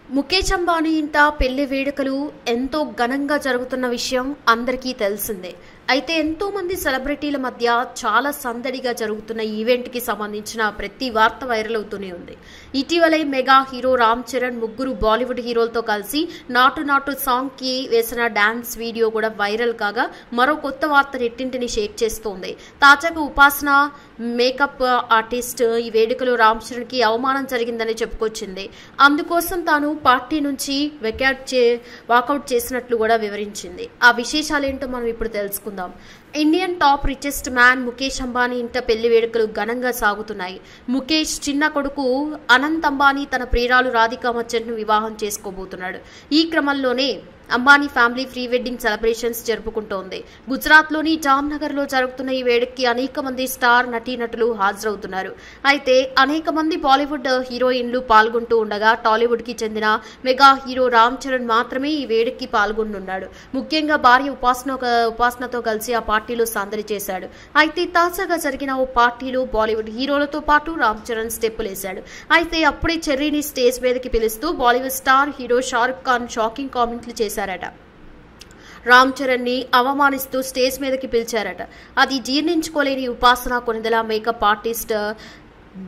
ముఖేష్ అంబానీ ఇంట పెళ్లి వేడుకలు ఎంతో ఘనంగా జరుగుతున్న విషయం అందరికీ తెలిసిందే. అయితే ఎంతో మంది సెలబ్రిటీల మధ్య చాలా సందడిగా జరుగుతున్న ఈవెంట్ కి సంబంధించిన ప్రతి వార్త వైరల్ అవుతూనే ఉంది. ఇటీవలే మెగా హీరో రామ్ చరణ్ ముగ్గురు బాలీవుడ్ హీరోలతో కలిసి నాటు నాటు సాంగ్ కి వేసిన డాన్స్ వీడియో కూడా వైరల్ కాగా మరో కొత్త వార్త నెట్టింటిని షేక్ చేస్తోంది. తాజాగా ఉపాసన మేకప్ ఆర్టిస్ట్ ఈ వేడుకలో రామ్ చరణ్ కి అవమానం జరిగిందని చెప్పుకొచ్చింది. అందుకోసం తాను పార్టీ నుంచి వాకౌట్ చేసినట్లు కూడా వివరించింది. ఆ విశేషాలేంటో మనం ఇప్పుడు తెలుసుకుందాం. Indian top richest man Mukesh Ambani ఇంట పెళ్లి వేడుకలు ఘనంగా సాగుతున్నాయి. ముఖేష్ చిన్న కొడుకు అనంత్ అంబానీ తన ప్రియురాలు రాధికా మర్చెంట్ ను వివాహం చేసుకోబోతున్నాడు. ఈ క్రమంలోనే Ambani family pre wedding celebrations జరుపుకుంటోంది. గుజరాత్ లోని జామ్నగర్ లో జరుగుతున్న ఈ వేడుకకి అనేక మంది స్టార్ నటీనటులు హాజరవుతున్నారు. అయితే అనేక మంది బాలీవుడ్ హీరోయిన్లు పాల్గొంటూ ఉండగా టాలీవుడ్ కి చెందిన మెగా హీరో రామ్ చరణ్ మాత్రమే ఈ వేడుకకి పాల్గొనున్నాడు. ముఖ్యంగా భార్య ఉపాసనతో కలిసి ఆ పార్టీలో సందడి చేశాడు. అయితే తాజాగా జరిగిన ఓ పార్టీలో బాలీవుడ్ హీరోలతో పాటు రామ్ చరణ్ స్టెప్పులేశాడు. అయితే అప్పుడే చెర్రీని స్టేజ్ మీదకి పిలుస్తూ Bollywood star hero Shahrukh Khan shocking కామెంట్లు చేశారట. రామ్ చరణ్ ని అవమానిస్తూ స్టేజ్ మీదకి పిలిచారట. అది జీర్ణించుకోలేని ఉపాసన కొనిదెల మేకప్ ఆర్టిస్ట్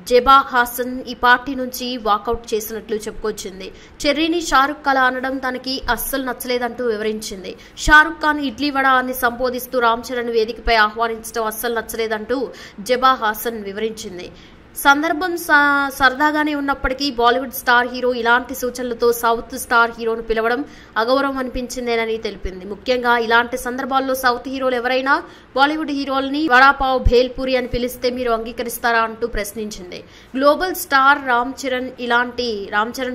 జెబా హాసన్ ఈ పార్టీ నుంచి వాకౌట్ చేసినట్లు చెప్పుకొచ్చింది. చెర్రీని షారుఖ్ కళ అనడం తనకి అస్సలు నచ్చలేదంటూ వివరించింది. షారుఖ్ ఖాన్ ఇడ్లీ వడ అని సంబోధిస్తూ రామ్ చరణ్ వేదికపై ఆహ్వానించడం అస్సలు నచ్చలేదంటూ జెబా హాసన్ వివరించింది. సందర్భం సరదాగానే ఉన్నప్పటికీ బాలీవుడ్ స్టార్ హీరో ఇలాంటి సూచనలతో సౌత్ స్టార్ హీరోను పిలవడం అగౌరవం అనిపించిందేనని తెలిపింది. ముఖ్యంగా ఇలాంటి సందర్భాల్లో సౌత్ హీరోలు ఎవరైనా బాలీవుడ్ హీరోల్ని వడాపావ్ భేల్పూరి అని పిలిస్తే మీరు అంగీకరిస్తారా అంటూ ప్రశ్నించింది. గ్లోబల్ స్టార్ రామ్ చరణ్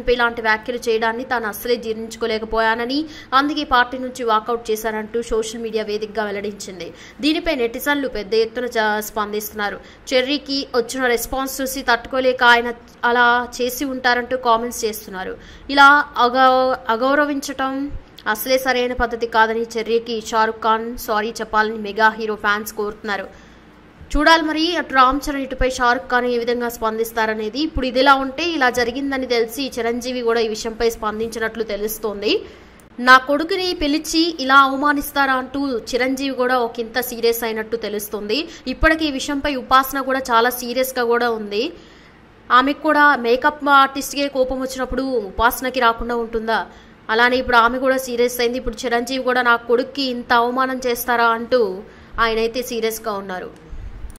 పై ఇలాంటి వ్యాఖ్యలు చేయడాన్ని తాను అస్సలే జీర్ణించుకోలేకపోయానని, అందుకే పార్టీ నుంచి వాకౌట్ చేశానంటూ సోషల్ మీడియా వేదికగా వెల్లడించింది. దీనిపై నెటిజన్లు పెద్ద ఎత్తున స్పందిస్తున్నారు. చెర్రీకి వచ్చిన రెస్పాన్స్ చూసి తట్టుకోలేక ఆయన అలా చేసి ఉంటారంటూ కామెంట్స్ చేస్తున్నారు. ఇలా అగౌరవించటం అసలే సరైన పద్ధతి కాదని చెర్రీకి షారుఖ్ ఖాన్ సారీ చెప్పాలని మెగా హీరో ఫ్యాన్స్ కోరుతున్నారు. చూడాలి మరి అటు రామ్ చరణ్ ఇటుపై షారుఖ్ ఖాన్ ఏ విధంగా స్పందిస్తారనేది. ఇప్పుడు ఇదిలా ఉంటే ఇలా జరిగిందని తెలిసి చిరంజీవి కూడా ఈ విషయంపై స్పందించినట్లు తెలుస్తోంది. నా కొడుకుని పిలిచి ఇలా అవమానిస్తారా అంటూ చిరంజీవి కూడా ఒకంత సీరియస్ అయినట్టు తెలుస్తుంది. ఇప్పటికీ ఈ విషయంపై ఉపాసన కూడా చాలా సీరియస్ గా కూడా ఉంది. ఆమెకు కూడా మేకప్ ఆర్టిస్ట్కే కోపం వచ్చినప్పుడు ఉపాసనకి రాకుండా ఉంటుందా? అలానే ఇప్పుడు ఆమె కూడా సీరియస్ అయింది. ఇప్పుడు చిరంజీవి కూడా నా కొడుక్కి ఇంత అవమానం చేస్తారా అంటూ ఆయనైతే సీరియస్ గా ఉన్నారు.